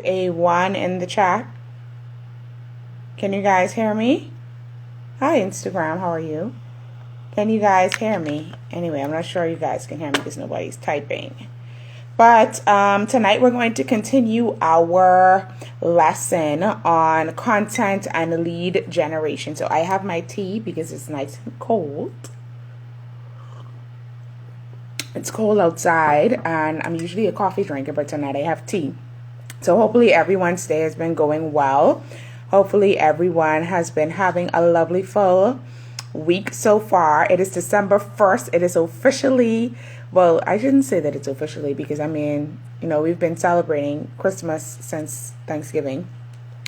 A 1 in the chat. Can you guys hear me? Hi, Instagram. How are you? Can you guys hear me? Anyway, I'm not sure you guys can hear me because nobody's typing. But tonight we're going to continue our lesson on content and lead generation. So I have my tea because it's nice and cold. It's cold outside and I'm usually a coffee drinker, but tonight I have tea. So hopefully everyone's day has been going well. Hopefully everyone has been having a lovely full week so far. It is December 1st. It is officially, well, I shouldn't say that it's officially because I mean, you know, we've been celebrating Christmas since Thanksgiving.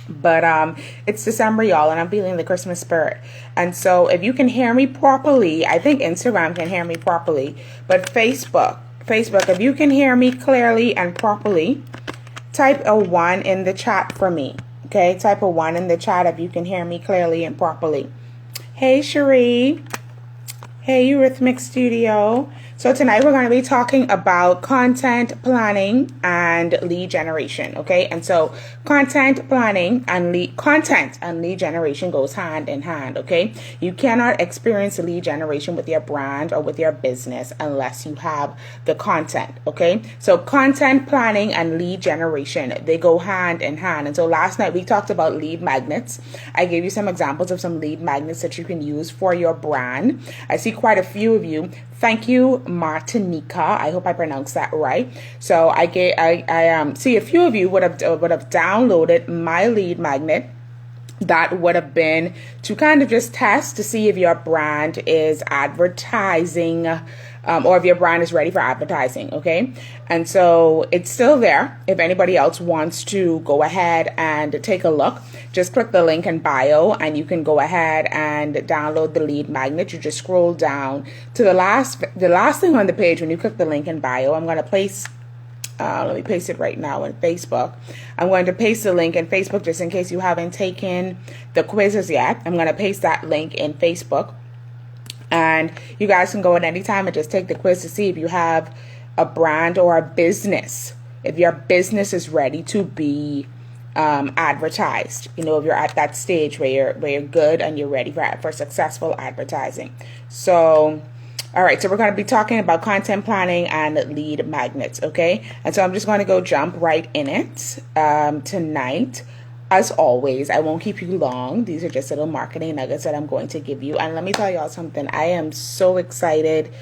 But it's December, y'all, and I'm feeling the Christmas spirit. And so if you can hear me properly, I think Instagram can hear me properly, but Facebook, if you can hear me clearly and properly, type a 1 in the chat for me. Okay, type a 1 in the chat if you can hear me clearly and properly. Hey, Cherie. Hey, Eurythmic Studio. So tonight we're going to be talking about content planning and lead generation, okay? And so content planning and lead generation goes hand in hand, okay? You cannot experience lead generation with your brand or with your business unless you have the content, okay? So content planning and lead generation, they go hand in hand. And so last night we talked about lead magnets. I gave you some examples of some lead magnets that you can use for your brand. I see quite a few of you. Thank you, Martinica. I hope I pronounced that right. So I see a few of you would have downloaded my lead magnet. That would have been to kind of just test to see if your brand is advertising or if your brand is ready for advertising, okay? And so it's still there. If anybody else wants to go ahead and take a look, just click the link in bio and you can go ahead and download the lead magnet. You just scroll down to the last thing on the page when you click the link in bio. I'm going to place let me paste it right now in Facebook. I'm going to paste the link in Facebook just in case you haven't taken the quizzes yet. I'm going to paste that link in Facebook. And you guys can go at any time and just take the quiz to see if you have a brand or a business. If your business is ready to be advertised. You know, if you're at that stage where you're good and you're ready for successful advertising. So all right, so we're going to be talking about content planning and lead magnets, okay? And so I'm just going to go jump right in it tonight. As always, I won't keep you long. These are just little marketing nuggets that I'm going to give you. And let me tell y'all something. I am so excited.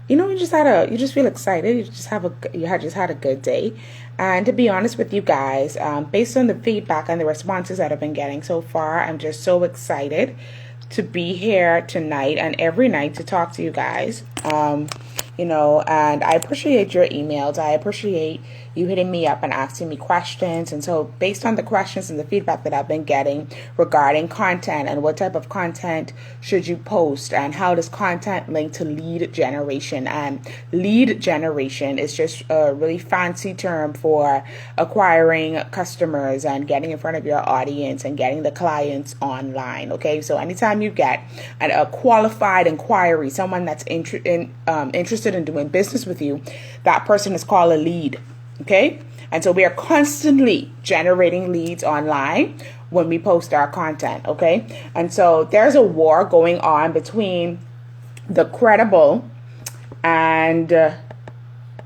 You know, you just feel excited. You just had a good day. And to be honest with you guys, based on the feedback and the responses that I've been getting so far, I'm just so excited to be here tonight and every night to talk to you guys. You know, and I appreciate your emails. I appreciate you hitting me up and asking me questions. And so based on the questions and the feedback that I've been getting regarding content and what type of content should you post and how does content link to lead generation. And lead generation is just a really fancy term for acquiring customers and getting in front of your audience and getting the clients online. Okay, so anytime you get a qualified inquiry, someone that's interested in doing business with you, that person is called a lead. Okay, and so we are constantly generating leads online when we post our content. Okay, and so there's a war going on between the credible and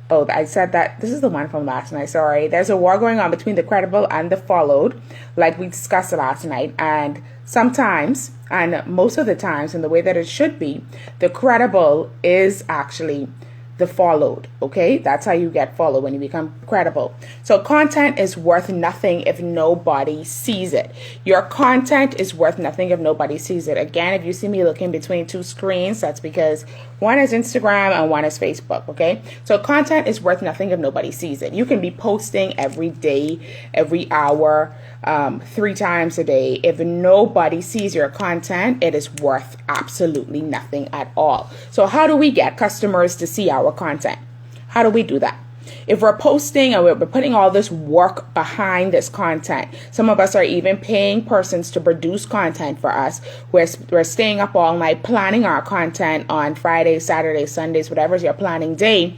I said that this is the one from last night. Sorry, there's a war going on between the credible and the followed, like we discussed last night. And sometimes, and most of the times, in the way that it should be, the credible is actually the followed. Okay, that's how you get followed when you become credible. So content is worth nothing if nobody sees it. Your content is worth nothing if nobody sees it. Again, if you see me looking between two screens, that's because one is Instagram and one is Facebook. Okay, so content is worth nothing if nobody sees it. You can be posting every day, every hour, 3 times a day. If nobody sees your content, it is worth absolutely nothing at all. So how do we get customers to see our content? How do we do that? If we're posting and we're putting all this work behind this content, some of us are even paying persons to produce content for us. We're staying up all night planning our content on Fridays, Saturdays, Sundays, whatever's your planning day.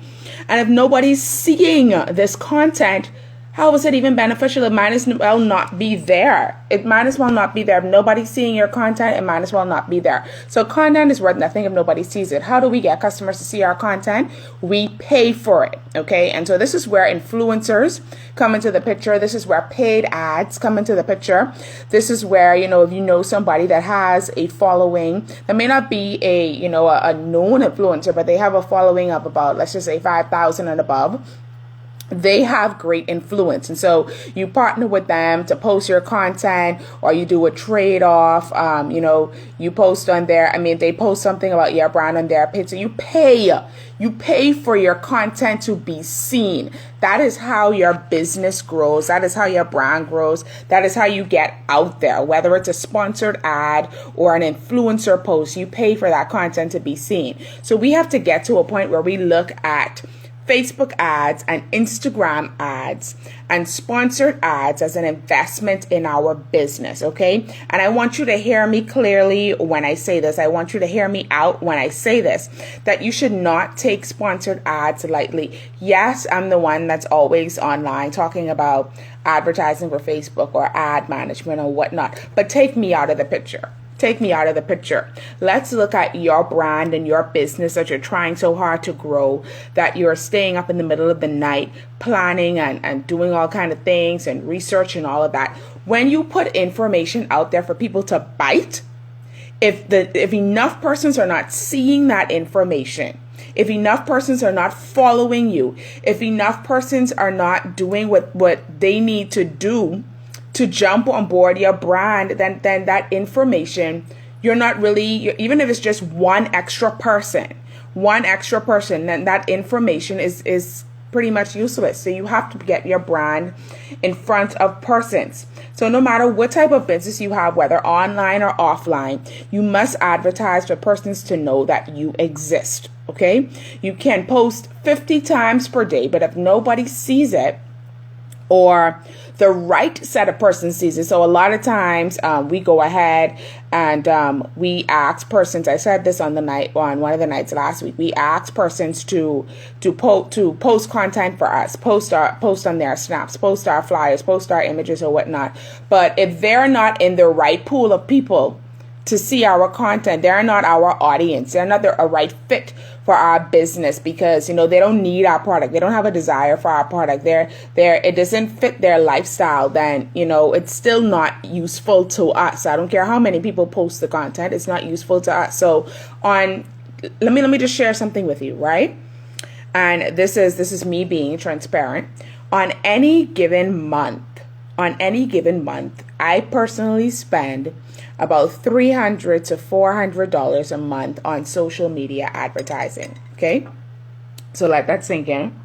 And if nobody's seeing this content, How is it even beneficial? It might as well not be there. It might as well not be there. If nobody's seeing your content, it might as well not be there. So content is worth nothing if nobody sees it. How do we get customers to see our content? We pay for it, okay? And so this is where influencers come into the picture. This is where paid ads come into the picture. This is where, if you know somebody that has a following, that may not be a known influencer, but they have a following of about, let's just say 5,000 and above. They have great influence. And so you partner with them to post your content, or you do a trade off. You post on their, they post something about your brand on their page. So you pay for your content to be seen. That is how your business grows. That is how your brand grows. That is how you get out there. Whether it's a sponsored ad or an influencer post, you pay for that content to be seen. So we have to get to a point where we look at Facebook ads and Instagram ads and sponsored ads as an investment in our business, okay? And I want you to hear me clearly when I say this. I want you to hear me out when I say this, that you should not take sponsored ads lightly. Yes, I'm the one that's always online talking about advertising for Facebook or ad management or whatnot, but take me out of the picture. Take me out of the picture. Let's look at your brand and your business that you're trying so hard to grow, that you're staying up in the middle of the night planning and doing all kind of things and research and all of that. When you put information out there for people to bite, if enough persons are not seeing that information, if enough persons are not following you, if enough persons are not doing what they need to do to jump on board your brand, then that information, you're not really, even if it's just one extra person, then that information is pretty much useless. So you have to get your brand in front of persons. So no matter what type of business you have, whether online or offline, you must advertise for persons to know that you exist, okay? You can post 50 times per day, but if nobody sees it, or the right set of persons sees it. So a lot of times we go ahead and we ask persons. I said this on one of the nights last week. We ask persons to post content for us, post on their snaps, post our flyers, post our images or whatnot. But if they're not in the right pool of people to see our content, they're not our audience. They're not a right fit for our business, because they don't need our product. They don't have a desire for our product. It doesn't fit their lifestyle. Then it's still not useful to us. I don't care how many people post the content. It's not useful to us. So let me just share something with you, right? And this is me being transparent. On any given month, I personally spend about $300 to $400 a month on social media advertising. Okay, so let that sink in.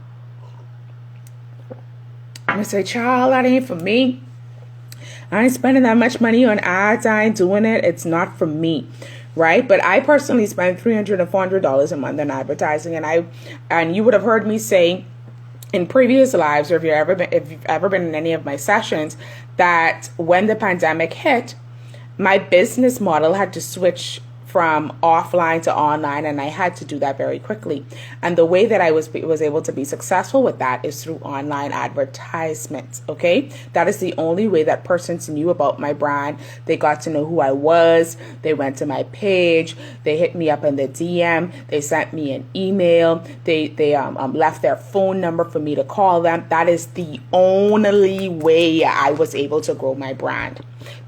I'm gonna say, child, that ain't for me. I ain't spending that much money on ads. I ain't doing it. It's not for me, right? But I personally spend $300 to $400 a month on advertising, and you would have heard me say in previous lives, or if you've ever been in any of my sessions, that when the pandemic hit, my business model had to switch from offline to online, and I had to do that very quickly. And the way that I was able to be successful with that is through online advertisements, okay? That is the only way that persons knew about my brand. They got to know who I was. They went to my page. They hit me up in the DM. They sent me an email. They left their phone number for me to call them. That is the only way I was able to grow my brand.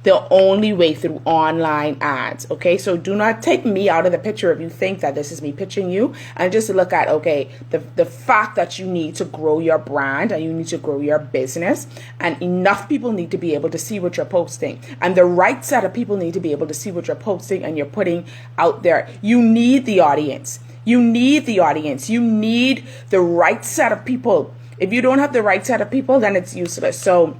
The only way, through online ads, okay? So do not take me out of the picture if you think that this is me pitching you, and just look at, okay, the fact that you need to grow your brand and you need to grow your business, and enough people need to be able to see what you're posting, and the right set of people need to be able to see what you're posting and you're putting out there. You need the audience. You need the audience. You need the right set of people. If you don't have the right set of people, then it's useless. So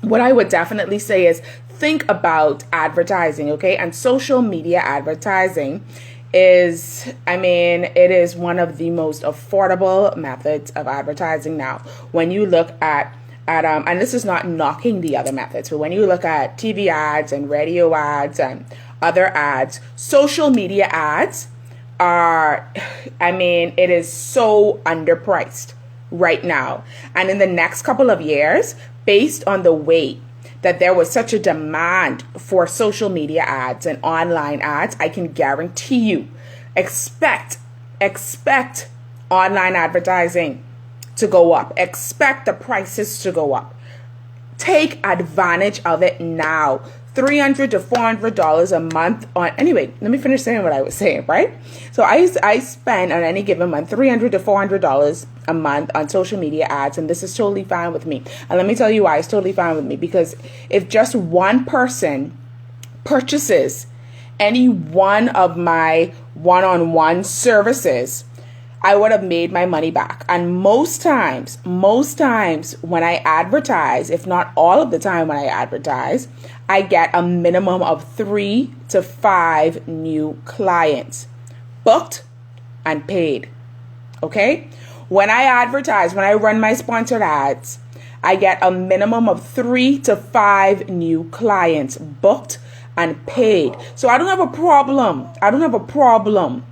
what I would definitely say is think about advertising, okay? And social media advertising is, it is one of the most affordable methods of advertising now. When you look at and this is not knocking the other methods, but when you look at TV ads and radio ads and other ads, social media ads are, it is so underpriced right now. And in the next couple of years, based on the way that there was such a demand for social media ads and online ads, I can guarantee you, expect online advertising to go up. Expect the prices to go up. Take advantage of it now. $300 to $400 a month on, anyway, let me finish saying what I was saying, right? So I spend on any given month $300 to $400 a month on social media ads, and this is totally fine with me. And let me tell you why it's totally fine with me, because if just one person purchases any one of my one-on-one services, I would have made my money back. And most times when I advertise, if not all of the time when I advertise, I get a minimum of 3 to 5 new clients booked and paid. Okay? When I advertise, when I run my sponsored ads, I get a minimum of 3 to 5 new clients booked and paid. So I don't have a problem.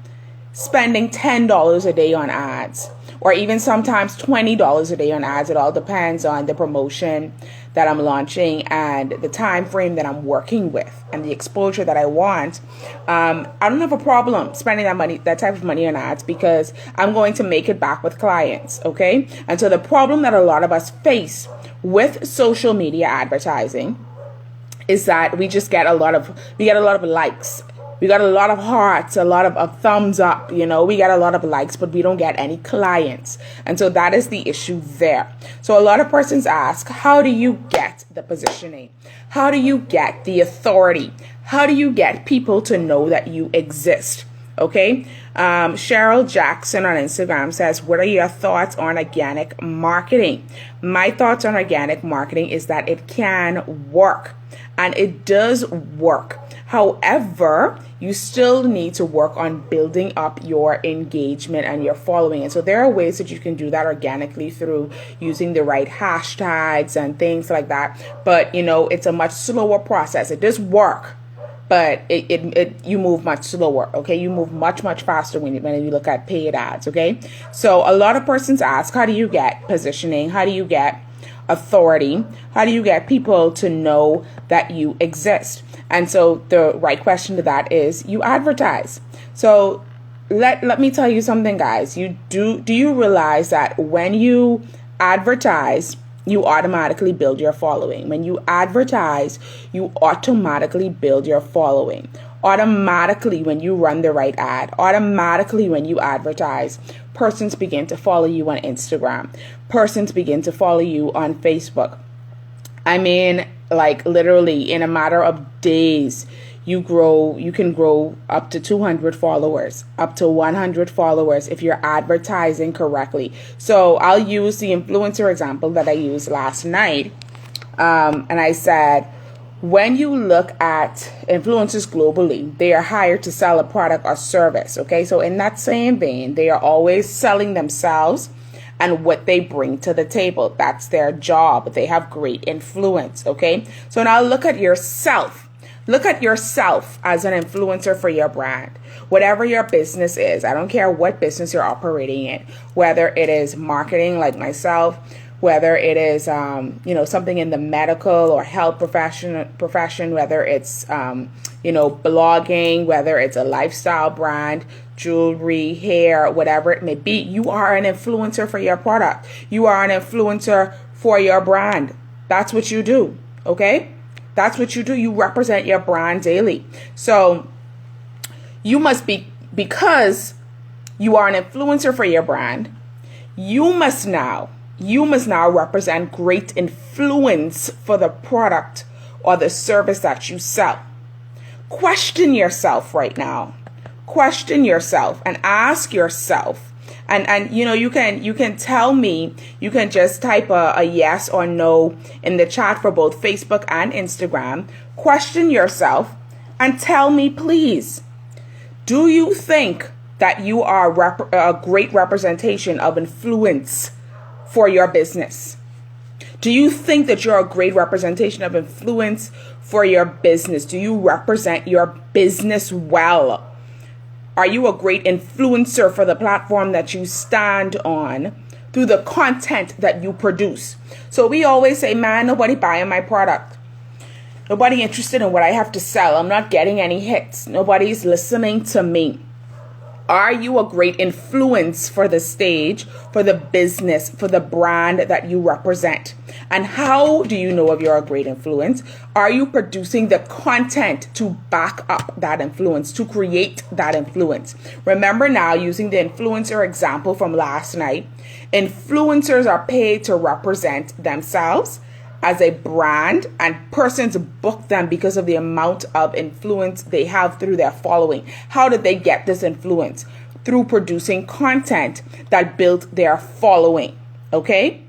Spending $10 a day on ads, or even sometimes $20 a day on ads. It all depends on the promotion that I'm launching and the time frame that I'm working with and the exposure that I want. I don't have a problem spending that type of money on ads, because I'm going to make it back with clients. Okay. And so the problem that a lot of us face with social media advertising is that we get a lot of likes. We got a lot of hearts, a lot of thumbs up, we got a lot of likes, but we don't get any clients. And so that is the issue there. So a lot of persons ask, how do you get the positioning? How do you get the authority? How do you get people to know that you exist? Okay. Cheryl Jackson on Instagram says, what are your thoughts on organic marketing? My thoughts on organic marketing is that it can work, and it does work. However, you still need to work on building up your engagement and your following. And so there are ways that you can do that organically through using the right hashtags and things like that. But, it's a much slower process. It does work, but you move much slower. Okay. You move much faster when you look at paid ads. Okay. So a lot of persons ask, how do you get positioning? How do you get authority? How do you get people to know that you exist? And so the right question to that is, you advertise. So let me tell you something, guys. Do you realize that when you advertise, you automatically build your following? When you advertise, you automatically build your following. Automatically, when you run the right ad, automatically when you advertise, persons begin to follow you on Instagram. Persons begin to follow you on Facebook. I mean, like literally in a matter of days, you can grow up to 200 followers, up to 100 followers if you're advertising correctly. So I'll use the influencer example that I used last night. And I said, when you look at influencers globally, they are hired to sell a product or service. Okay. So in that same vein, they are always selling themselves and what they bring to the table. That's their job. They have great influence. Okay. So now look at yourself. Look at yourself as an influencer for your brand. Whatever your business is, I don't care what business you're operating in, whether it is marketing like myself, whether it is, something in the medical or health profession, whether it's, blogging, whether it's a lifestyle brand, jewelry, hair, whatever it may be, you are an influencer for your product. You are an influencer for your brand. That's what you do. Okay. That's what you do. You represent your brand daily. So you must because you are an influencer for your brand, you must now represent great influence for the product or the service that you sell. Question yourself right now. Question yourself and ask yourself. And you can tell me, you can just type a yes or no in the chat for both Facebook and Instagram. Question yourself and tell me, please, do you think that you are a great representation of influence for your business? Do you think that you're a great representation of influence for your business? Do you represent your business well? Are you a great influencer for the platform that you stand on through the content that you produce. So we always say, man, nobody buying my product. Nobody interested in what I have to sell. I'm not getting any hits. Nobody's listening to me. Are you a great influence for the stage, for the business, for the brand that you represent? And how do you know if you're a great influence? Are you producing the content to back up that influence, to create that influence? Remember now, using the influencer example from last night, influencers are paid to represent themselves as a brand, and persons book them because of the amount of influence they have through their following. How did they get this influence? Through producing content that built their following. Okay?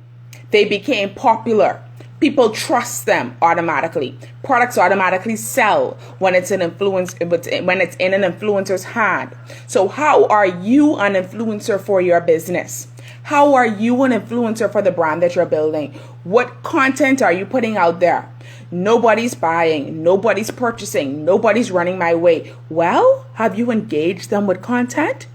They became popular. People trust them automatically. Products automatically sell when it's in an influencer's hand. So how are you an influencer for your business? How are you an influencer for the brand that you're building? What content are you putting out there? Nobody's buying, nobody's purchasing, nobody's running my way. Well, have you engaged them with content?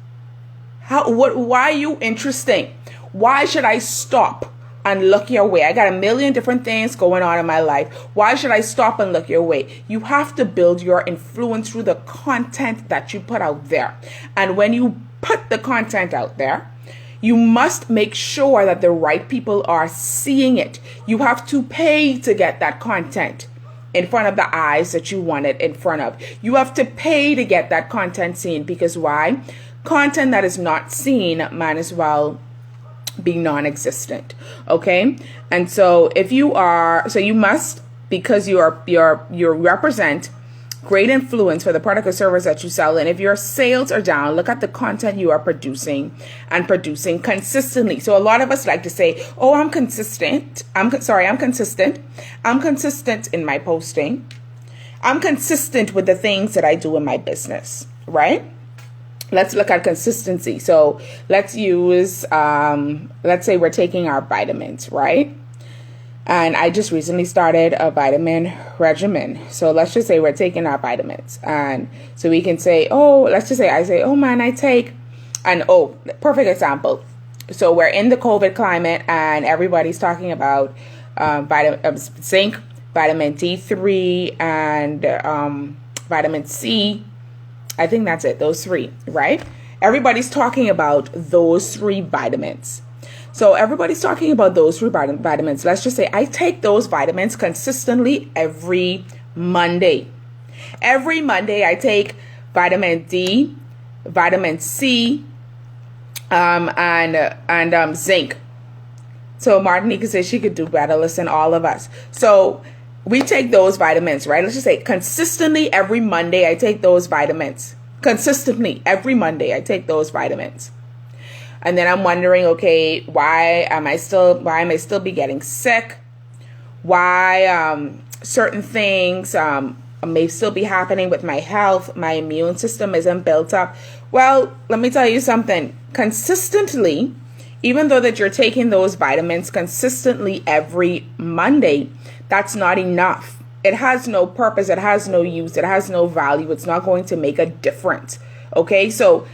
Why are you interesting? Why should I stop and look your way? I got a million different things going on in my life. Why should I stop and look your way? You have to build your influence through the content that you put out there. And when you put the content out there, you must make sure that the right people are seeing it. You have to pay to get that content in front of the eyes that you want it in front of. You have to pay to get that content seen, because why? Content that is not seen might as well be non-existent. Okay? And so you must, because you represent great influence for the product or service that you sell. And if your sales are down, look at the content you are producing and producing consistently. So a lot of us like to say, oh, I'm consistent. I'm consistent. I'm consistent in my posting. I'm consistent with the things that I do in my business, right? Let's look at consistency. So let's use, let's say we're taking our vitamins, right? And I just recently started a vitamin regimen. So let's just say we're taking our vitamins. And so we can say, I say, oh man, I take, and perfect example. So we're in the COVID climate and everybody's talking about zinc, vitamin D3, and vitamin C. I think that's it, those three, right? Everybody's talking about those three vitamins. So everybody's talking about those three vitamins. Let's just say I take those vitamins consistently every Monday. Every Monday I take vitamin D, vitamin C, and zinc. So Martinica says she could do better. Listen, all of us. So we take those vitamins, right? Let's just say consistently every Monday I take those vitamins. Consistently every Monday I take those vitamins. And then I'm wondering, okay, why am I still be getting sick? Why certain things may still be happening with my health? My immune system isn't built up. Well, let me tell you something. Consistently, even though that you're taking those vitamins consistently every Monday, that's not enough. It has no purpose. It has no use. It has no value. It's not going to make a difference. Okay, so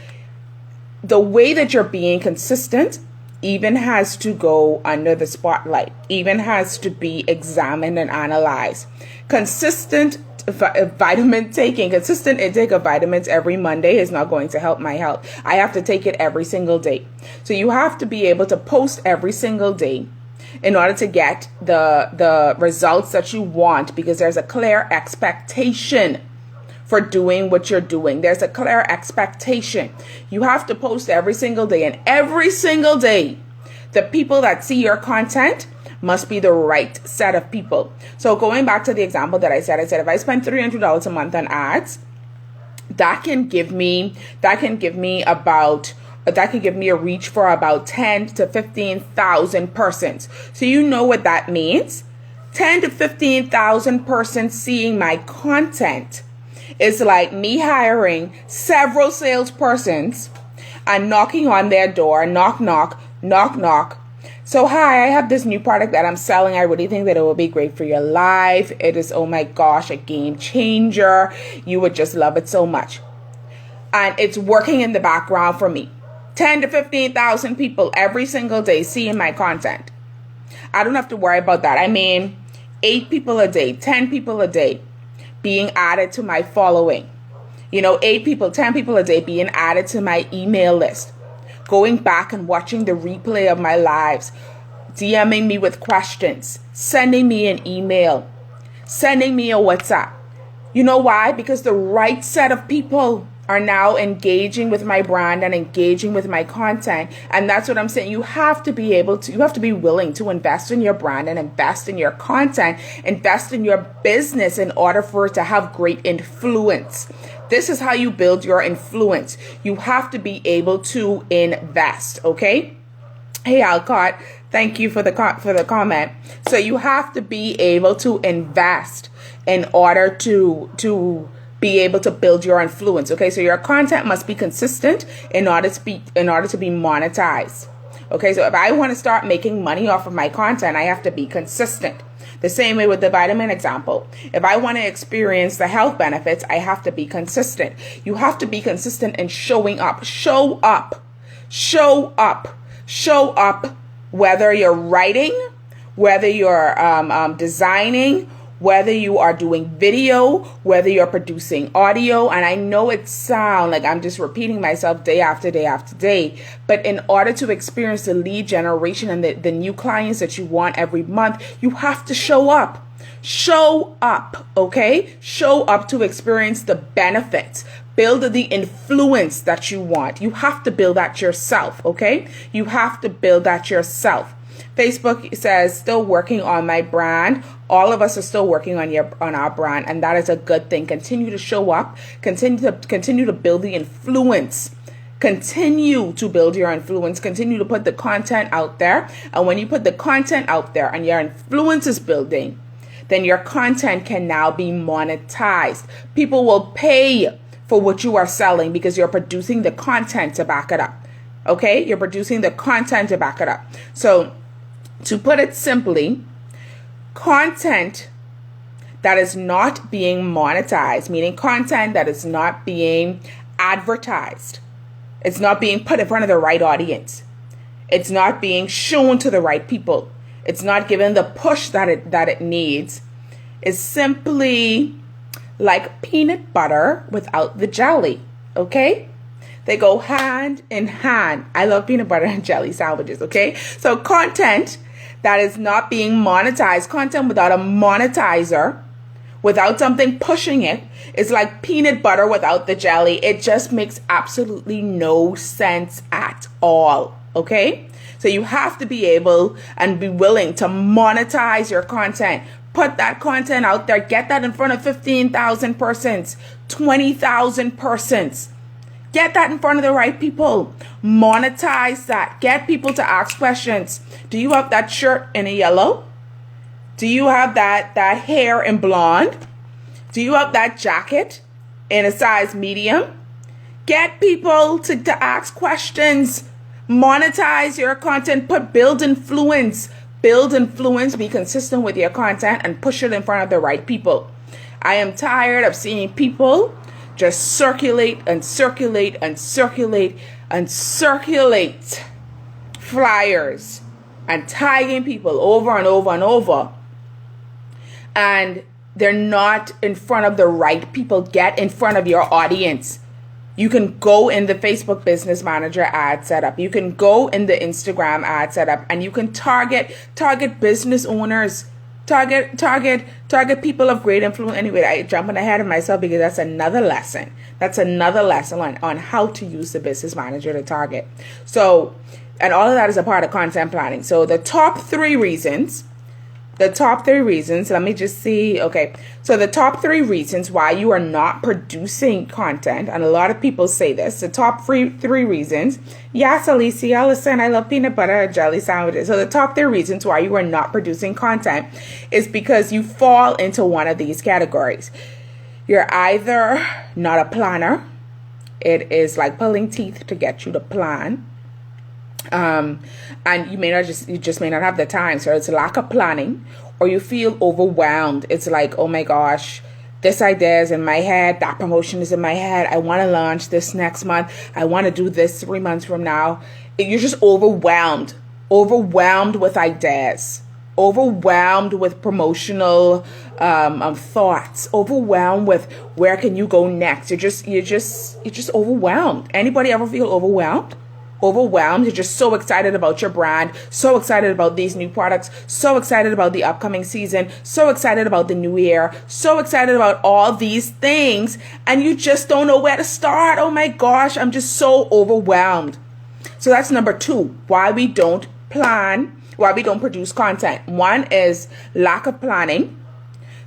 the way that you're being consistent even has to go under the spotlight, even has to be examined and analyzed. Consistent intake of vitamins every Monday is not going to help my health. I have to take it every single day. So you have to be able to post every single day in order to get the results that you want, because there's a clear expectation for doing what you're doing. There's a clear expectation. You have to post every single day, and every single day, the people that see your content must be the right set of people. So going back to the example that I said if I spend $300 a month on ads, that can give me a reach for about 10 to 15,000 persons. So you know what that means? 10 to 15,000 persons seeing my content is like me hiring several salespersons and knocking on their door, knock, knock, knock, knock. So hi, I have this new product that I'm selling. I really think that it will be great for your life. It is, oh my gosh, a game changer. You would just love it so much. And it's working in the background for me. 10 to 15,000 people every single day seeing my content. I don't have to worry about that. I mean, 8 people a day, 10 people a day being added to my following. 8 people, 10 people a day being added to my email list. Going back and watching the replay of my lives. DMing me with questions. Sending me an email. Sending me a WhatsApp. You know why? Because the right set of people are now engaging with my brand and engaging with my content. And that's what I'm saying. You have to be willing to invest in your brand and invest in your content, invest in your business in order for it to have great influence. This is how you build your influence. You have to be able to invest, okay? Hey, Alcott, thank you for the comment. So you have to be able to invest in order to be able to build your influence. Okay, so your content must be consistent in order to be monetized. Okay, so if I want to start making money off of my content, I have to be consistent. The same way with the vitamin example. If I want to experience the health benefits, I have to be consistent. You have to be consistent in showing up. Show up. Show up. Show up. Whether you're writing, whether you're designing, whether you are doing video, whether you're producing audio. And I know it sounds like I'm just repeating myself day after day after day, but in order to experience the lead generation and the new clients that you want every month, you have to show up. Show up, okay? Show up to experience the benefits. Build the influence that you want. You have to build that yourself, okay? You have to build that yourself. Facebook says, still working on my brand. All of us are still working on our brand, and that is a good thing. Continue to show up. Continue to build the influence. Continue to build your influence. Continue to put the content out there. And when you put the content out there and your influence is building, then your content can now be monetized. People will pay for what you are selling because you're producing the content to back it up. Okay? You're producing the content to back it up. So, to put it simply, content that is not being monetized, meaning content that is not being advertised, it's not being put in front of the right audience, it's not being shown to the right people, it's not given the push that it needs, is simply like peanut butter without the jelly, okay? They go hand in hand. I love peanut butter and jelly sandwiches, okay? So content that is not being monetized, content without a monetizer, without something pushing it, is like peanut butter without the jelly. It just makes absolutely no sense at all, okay? So you have to be able and be willing to monetize your content. Put that content out there. Get that in front of 15,000 persons, 20,000 persons. Get that in front of the right people. Monetize that. Get people to ask questions. Do you have that shirt in a yellow? Do you have that hair in blonde? Do you have that jacket in a size medium? Get people to ask questions. Monetize your content. Build influence. Build influence. Be consistent with your content and push it in front of the right people. I am tired of seeing people just circulate and circulate and circulate and circulate flyers and tagging people over and over and over. And they're not in front of the right people. Get in front of your audience. You can go in the Facebook Business Manager ad setup. You can go in the Instagram ad setup, and you can target business owners. Target people of great influence. Anyway, I'm jumping ahead of myself because that's another lesson. That's another lesson on how to use the Business Manager to target. So, and all of that is a part of content planning. So the top three reasons, let me just see. Okay. So the top 3 reasons why you are not producing content, and a lot of people say this, the top three reasons. Yes, Alicia, listen, I love peanut butter and jelly sandwiches. So the top 3 reasons why you are not producing content is because you fall into one of these categories. You're either not a planner. It is like pulling teeth to get you to plan. And you just may not have the time. So it's lack of planning, or you feel overwhelmed. It's like, oh my gosh, this idea is in my head, that promotion is in my head, I want to launch this next month, I want to do this 3 months from now. You're just overwhelmed with ideas, overwhelmed with promotional thoughts, overwhelmed with where can you go next. You're just overwhelmed. Anybody ever feel overwhelmed? You're just so excited about your brand, so excited about these new products, so excited about the upcoming season, so excited about the new year, so excited about all these things, and you just don't know where to start. Oh my gosh, I'm just so overwhelmed. So that's number 2, why we don't plan, why we don't produce content. 1 is lack of planning.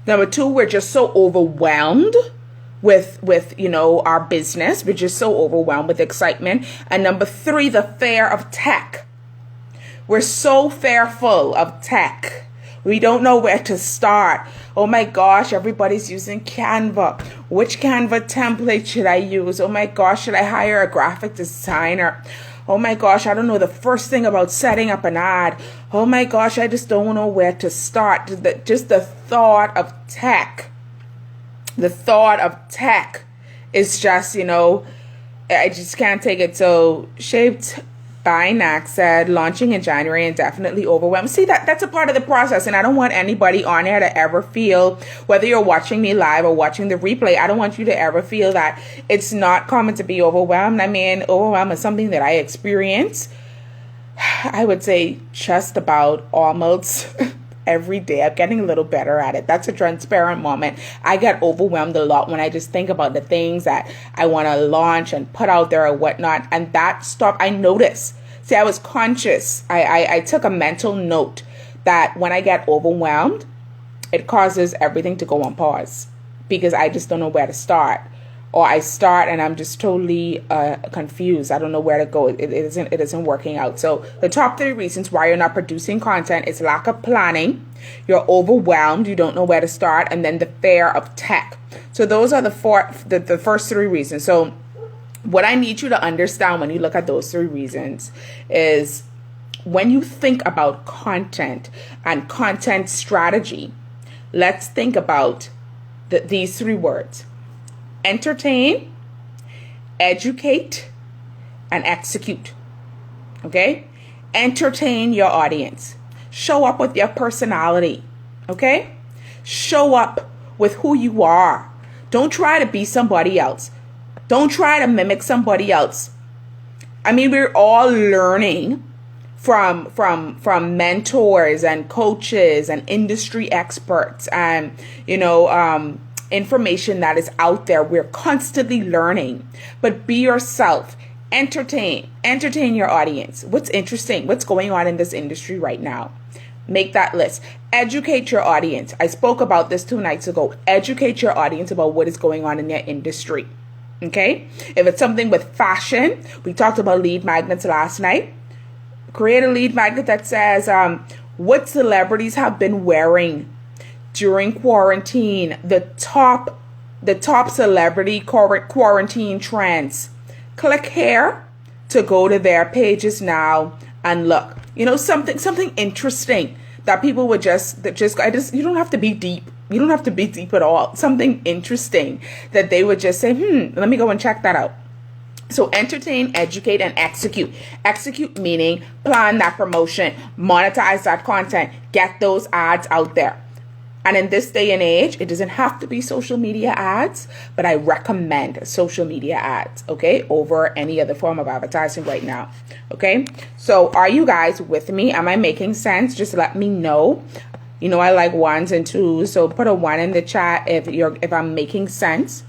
Number 2, we're just so overwhelmed with our business. We're just so overwhelmed with excitement. And number 3, the fear of tech. We're so fearful of tech. We don't know where to start. Oh my gosh, everybody's using Canva. Which Canva template should I use? Oh my gosh, should I hire a graphic designer? Oh my gosh, I don't know the first thing about setting up an ad. Oh my gosh, I just don't know where to start. Just the thought of tech. The thought of tech is just, I just can't take it. So Shaped by Nak said, launching in January and definitely overwhelmed. See, that's a part of the process. And I don't want anybody on here to ever feel, whether you're watching me live or watching the replay, I don't want you to ever feel that it's not common to be overwhelmed. I mean, overwhelm is something that I experience, I would say, just about almost every day. I'm getting a little better at it. That's a transparent moment. I get overwhelmed a lot when I just think about the things that I want to launch and put out there or whatnot. And that stuff, I notice. See, I was conscious. I took a mental note that when I get overwhelmed, it causes everything to go on pause because I just don't know where to start. Or I start and I'm just totally confused. I don't know where to go. It isn't working out. So the top 3 reasons why you're not producing content is lack of planning. You're overwhelmed. You don't know where to start. And then the fear of tech. So those are the first 3 reasons. So what I need you to understand when you look at those 3 reasons is when you think about content and content strategy, let's think about these 3 words. Entertain, educate, and execute. Okay? Entertain your audience. Show up with your personality. Okay? Show up with who you are. Don't try to be somebody else. Don't try to mimic somebody else. I mean, we're all learning from mentors and coaches and industry experts and, information that is out there. We're constantly learning, but be yourself. Entertain your audience. What's interesting? What's going on in this industry right now? Make that list. Educate your audience. I spoke about this 2 nights ago. Educate your audience about what is going on in their industry. Okay? If it's something with fashion, we talked about lead magnets last night. Create a lead magnet that says what celebrities have been wearing during quarantine, the top celebrity quarantine trends. Click here to go to their pages now and look. Something interesting that people would you don't have to be deep. You don't have to be deep at all. Something interesting that they would just say, let me go and check that out. So entertain, educate, and execute. Execute meaning plan that promotion, monetize that content, get those ads out there. And in this day and age, it doesn't have to be social media ads, but I recommend social media ads, okay, over any other form of advertising right now, okay? So are you guys with me? Am I making sense? Just let me know. I like 1s and 2s, so put a 1 in the chat if I'm making sense.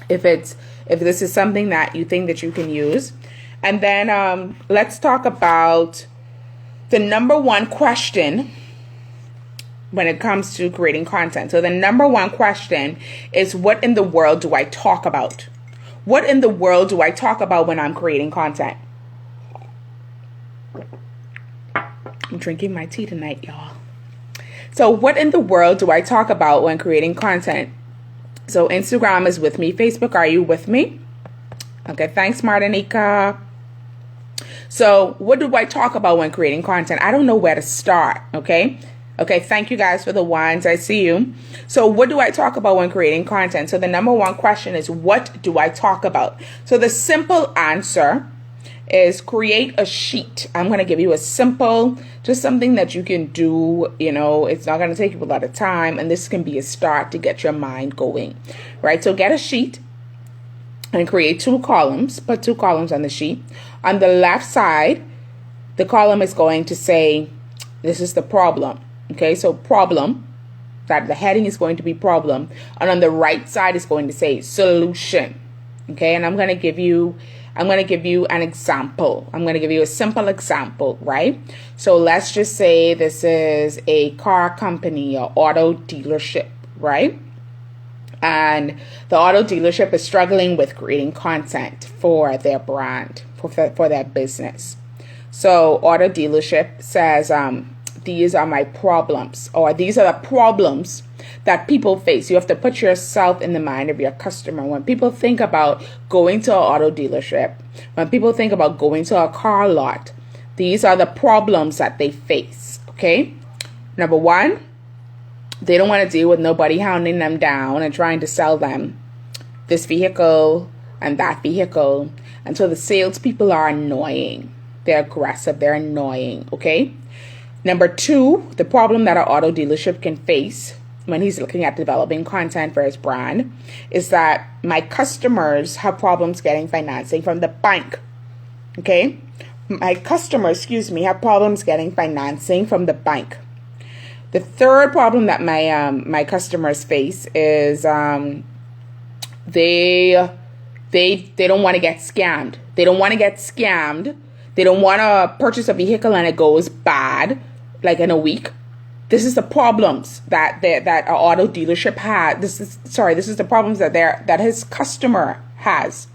If this is something that you think that you can use. And then let's talk about the number 1 question when it comes to creating content. So the number 1 question is, what in the world do I talk about? What in the world do I talk about when I'm creating content? I'm drinking my tea tonight, y'all. So what in the world do I talk about when creating content? So Instagram is with me. Facebook, are you with me? Okay, thanks, Martinica. So what do I talk about when creating content? I don't know where to start, okay? Okay, thank you guys for the ones. I see you. So what do I talk about when creating content? So the number one question is, what do I talk about? So the simple answer is create a sheet. I'm going to give you a simple, just something that you can do. It's not going to take you a lot of time, and this can be a start to get your mind going, right? So get a sheet and create 2 columns. Put 2 columns on the sheet. On the left side, the column is going to say, this is the problem. Okay, so problem, that the heading is going to be problem. And on the right side is going to say solution. Okay, and I'm going to give you an example. I'm going to give you a simple example, right? So let's just say this is a car company or auto dealership, right? And the auto dealership is struggling with creating content for their brand, for their business. So auto dealership says, these are my problems, or these are the problems that people face. You have to put yourself in the mind of your customer. When people think about going to an auto dealership, when people think about going to a car lot, these are the problems that they face, okay? Number 1, they don't want to deal with nobody hounding them down and trying to sell them this vehicle and that vehicle. And so the salespeople are annoying. They're aggressive. They're annoying, okay? Number 2, the problem that an auto dealership can face when he's looking at developing content for his brand is that my customers have problems getting financing from the bank. Okay? My customers, have problems getting financing from the bank. The third problem that my customers face is they don't want to get scammed. They don't want to get scammed. They don't want to purchase a vehicle and it goes bad, like in a week. This is the problems that an auto dealership had. This is the problems that his customer has,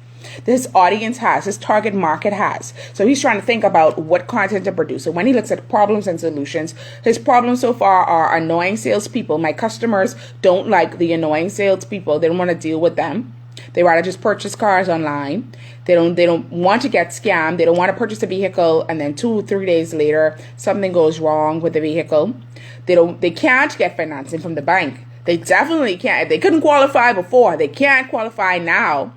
his audience has, his target market has. So he's trying to think about what content to produce. So when he looks at problems and solutions, his problems so far are annoying salespeople. My customers don't like the annoying salespeople. They don't want to deal with them. They rather just purchase cars online. They don't want to get scammed. They don't want to purchase a vehicle and then 2 or 3 days later something goes wrong with the vehicle. They can't get financing from the bank. They definitely can't. If they couldn't qualify before, they can't qualify now.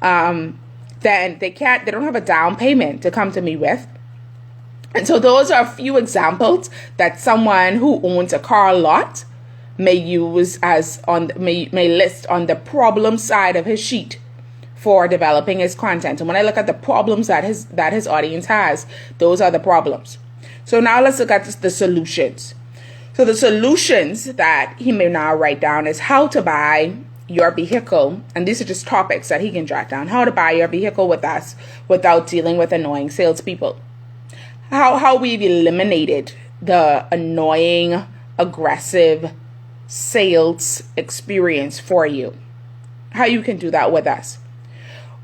Then they don't have a down payment to come to me with. And so those are a few examples that someone who owns a car lot may use may list on the problem side of his sheet for developing his content. And when I look at the problems that his audience has, those are the problems. So now let's look at the solutions. So the solutions that he may now write down is how to buy your vehicle. And these are just topics that he can jot down. How to buy your vehicle with us without dealing with annoying salespeople. How we've eliminated the annoying, aggressive sales experience for you. How you can do that with us.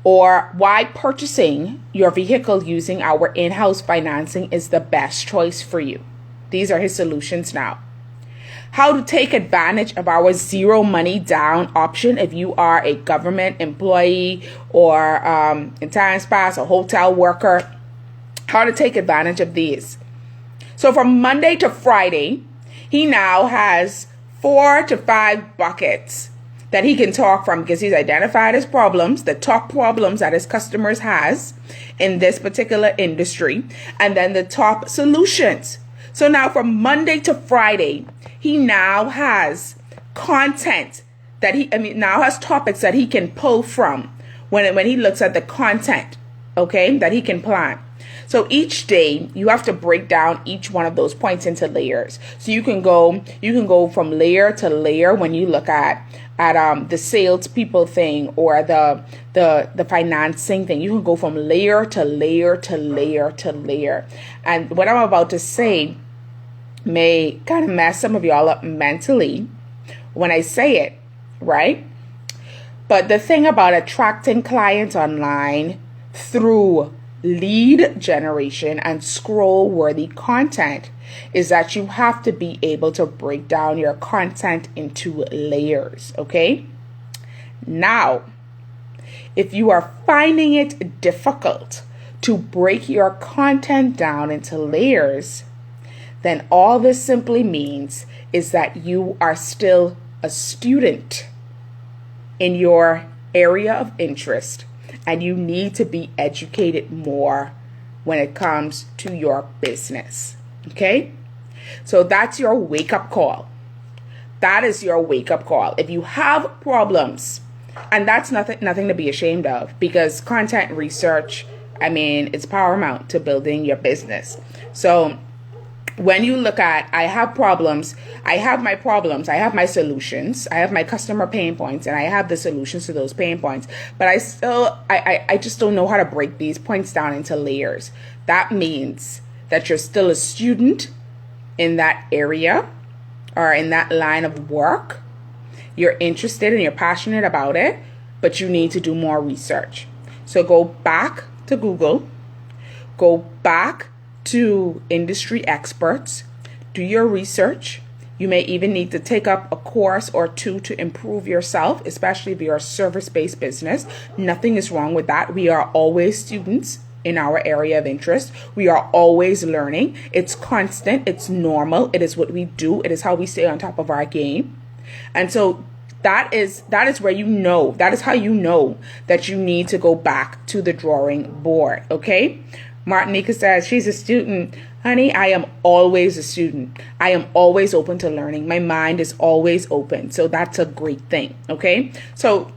Or why purchasing your vehicle using our in-house financing is the best choice for you. These are his solutions now. How to take advantage of our 0 money down option if you are a government employee or in times past a hotel worker. How to take advantage of these. So from Monday to Friday, he now has 4 to 5 buckets that he can talk from because he's identified his problems, the top problems that his customers has in this particular industry, and then the top solutions. So now from Monday to Friday, he now has content that now has topics that he can pull from when he looks at the content, okay, that he can plan. So each day you have to break down each one of those points into layers. So you can go from layer to layer when you look at the salespeople thing or the financing thing. You can go from layer to layer to layer to layer. And what I'm about to say may kind of mess some of y'all up mentally when I say it, right? But the thing about attracting clients online through lead generation and scroll-worthy content is that you have to be able to break down your content into layers, okay? Now, if you are finding it difficult to break your content down into layers, then all this simply means is that you are still a student in your area of interest, and you need to be educated more when it comes to your business. Okay? So that's your wake-up call. That is your wake-up call. If you have problems, and that's nothing to be ashamed of, because content research, it's paramount to building your business. So when you look at, I have problems, I have my solutions, I have my customer pain points, and I have the solutions to those pain points, but I just don't know how to break these points down into layers. That means that you're still a student in that area or in that line of work. You're interested and you're passionate about it, but you need to do more research. So go back to Google, go back to industry experts, do your research. You may even need to take up a course or two to improve yourself, especially if you're a service-based business. Nothing is wrong with that. We are always students in our area of interest. We are always learning. It's constant. It's normal. It is what we do. It is how we stay on top of our game. And so that is where that is how you know that you need to go back to the drawing board. Okay? Martinica says she's a student. Honey, I am always a student. I am always open to learning. My mind is always open. So that's a great thing. Okay? So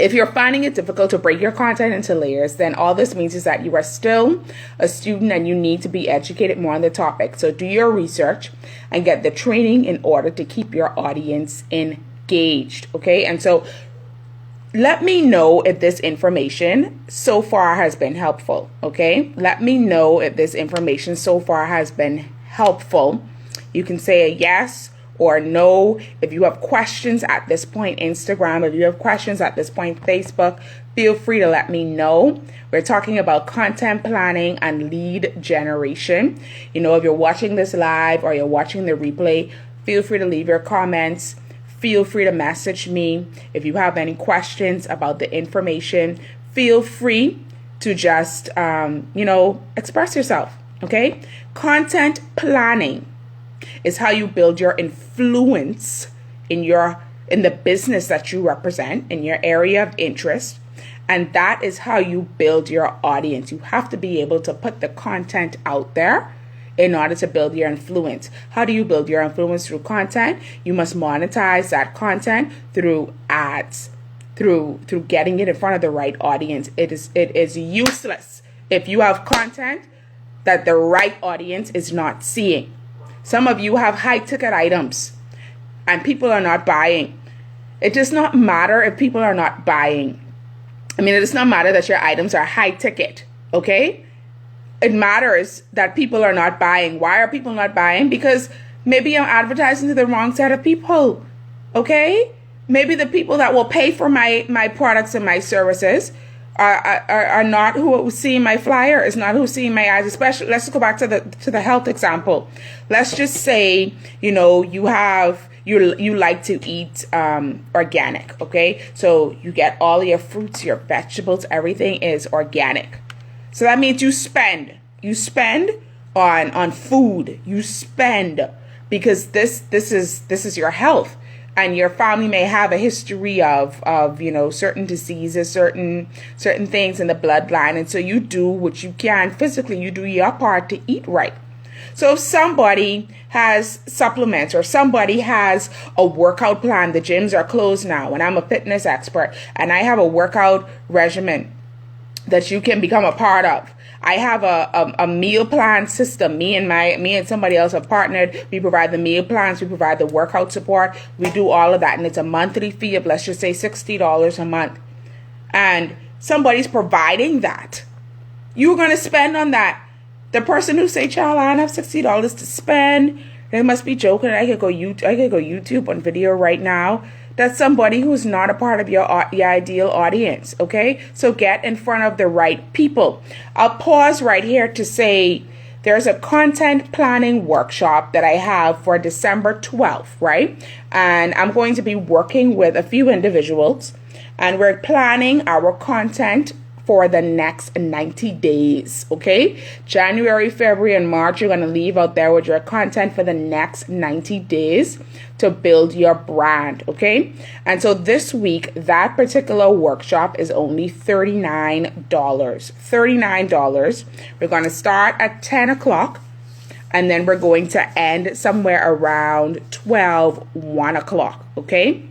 if you're finding it difficult to break your content into layers, then all this means is that you are still a student and you need to be educated more on the topic. So do your research and get the training in order to keep your audience engaged. Okay? And so let me know if this information so far has been helpful. Okay? Let me know if this information so far has been helpful. You can say a yes or no. If you have questions at this point, Instagram, if you have questions at this point, Facebook, feel free to let me know. We're talking about content planning and lead generation. If you're watching this live or you're watching the replay, feel free to leave your comments. Feel free to message me. If you have any questions about the information, feel free to just, express yourself. Okay? Content planning is how you build your influence in the business that you represent, in your area of interest. And that is how you build your audience. You have to be able to put the content out there in order to build your influence. How do you build your influence? Through content. You must monetize that content through ads, through getting it in front of the right audience. It is useless if you have content that the right audience is not seeing. Some of you have high ticket items and people are not buying. It does not matter if people are not buying. It does not matter that your items are high ticket, okay? It matters that people are not buying. Why are people not buying? Because maybe I'm advertising to the wrong set of people, okay? Maybe the people that will pay for my products and my services are not who see my flyer, is not who see my ads. Especially, let's go back to the health example. Let's just say, you like to eat organic, okay? So you get all your fruits, your vegetables, everything is organic. So that means you spend on food. You spend because this is your health. And your family may have a history of certain diseases, certain things in the bloodline. And so you do what you can physically. You do your part to eat right. So if somebody has supplements or somebody has a workout plan, the gyms are closed now, and I'm a fitness expert, and I have a workout regimen that you can become a part of. I have a meal plan system. Me and somebody else have partnered. We provide the meal plans. We provide the workout support. We do all of that. And it's a monthly fee of, let's just say, $60 a month. And somebody's providing that. You're going to spend on that. The person who say, child, I don't have $60 to spend. They must be joking. I could go YouTube on video right now. That's somebody who's not a part of your ideal audience, okay? So get in front of the right people. I'll pause right here to say there's a content planning workshop that I have for December 12th, right? And I'm going to be working with a few individuals, and we're planning our content for the next 90 days, okay? January, February, and March, you're going to leave out there with your content for the next 90 days to build your brand, okay? And so this week, that particular workshop is only $39. $39. We're going to start at 10 o'clock. And then we're going to end somewhere around 1 o'clock, okay?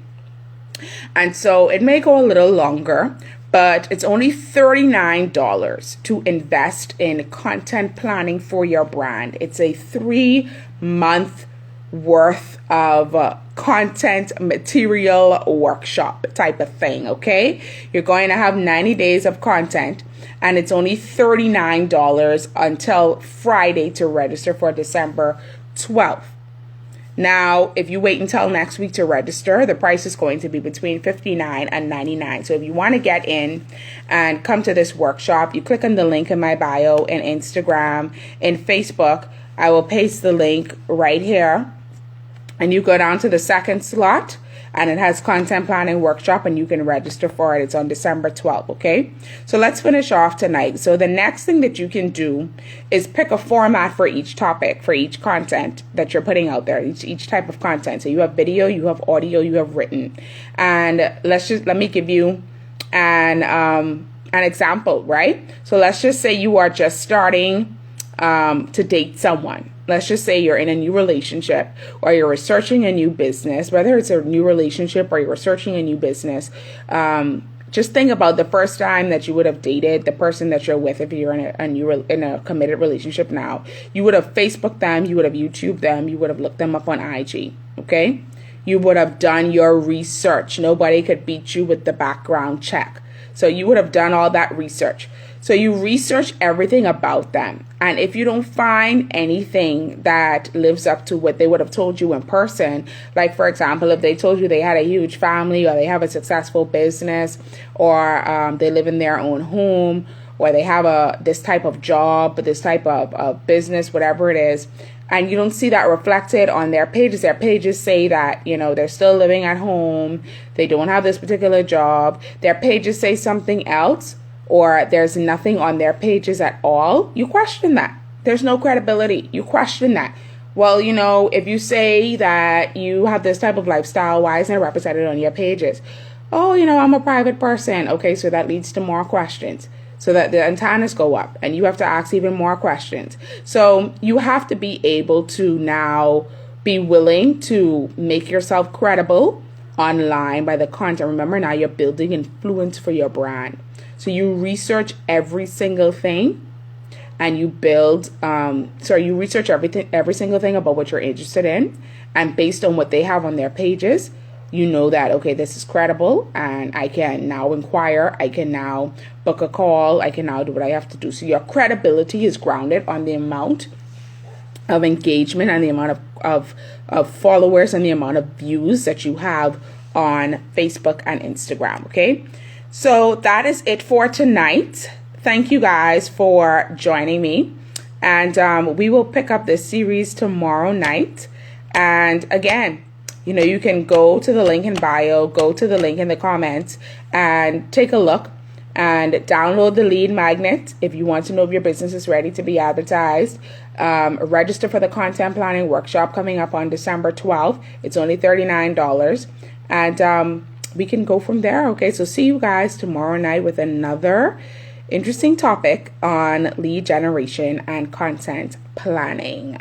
And so it may go a little longer, but it's only $39 to invest in content planning for your brand. It's a 3-month worth of content material workshop type of thing, okay? You're going to have 90 days of content, and it's only $39 until Friday to register for December 12th. Now, if you wait until next week to register, the price is going to be between $59 and $99. So if you want to get in and come to this workshop, you click on the link in my bio in Instagram and Facebook. I will paste the link right here. And you go down to the second slot, and it has content planning workshop, and you can register for it. It's on December 12th, okay? So let's finish off tonight. So the next thing that you can do is pick a format for each topic, for each content that you're putting out there, each type of content. So you have video, you have audio, you have written. And let me give you an example, right? So let's just say you are just starting to date someone. Let's just say you're in a new relationship, or you're researching a new business, whether it's a new relationship or you're researching a new business. Just think about the first time that you would have dated the person that you're with. If you're in a committed relationship now, you would have Facebooked them, you would have YouTubed them, you would have looked them up on IG, okay? You would have done your research. Nobody could beat you with the background check. So you would have done all that research. So you research everything about them. And if you don't find anything that lives up to what they would have told you in person, like, for example, if they told you they had a huge family, or they have a successful business, or they live in their own home, or they have this type of job, this type of business, whatever it is, and you don't see that reflected on their pages say that, they're still living at home, they don't have this particular job, their pages say something else, or there's nothing on their pages at all, you question that. There's no credibility. You question that. Well, if you say that you have this type of lifestyle, why isn't it represented on your pages? Oh, I'm a private person. Okay, so that leads to more questions. So that the antennas go up, and you have to ask even more questions. So you have to be able to now be willing to make yourself credible online by the content. Remember, now you're building influence for your brand. So you research every single thing, and you you research every single thing about what you're interested in, and based on what they have on their pages, you know that, okay, this is credible, and I can now inquire, I can now book a call, I can now do what I have to do. So your credibility is grounded on the amount of engagement and the amount of followers and the amount of views that you have on Facebook and Instagram, okay? So that is it for tonight. Thank you guys for joining me. And we will pick up this series tomorrow night. And again, you can go to the link in bio, go to the link in the comments, and take a look and download the lead magnet if you want to know if your business is ready to be advertised. Register for the content planning workshop coming up on December 12th. It's only $39. And we can go from there. Okay, so see you guys tomorrow night with another interesting topic on lead generation and content planning.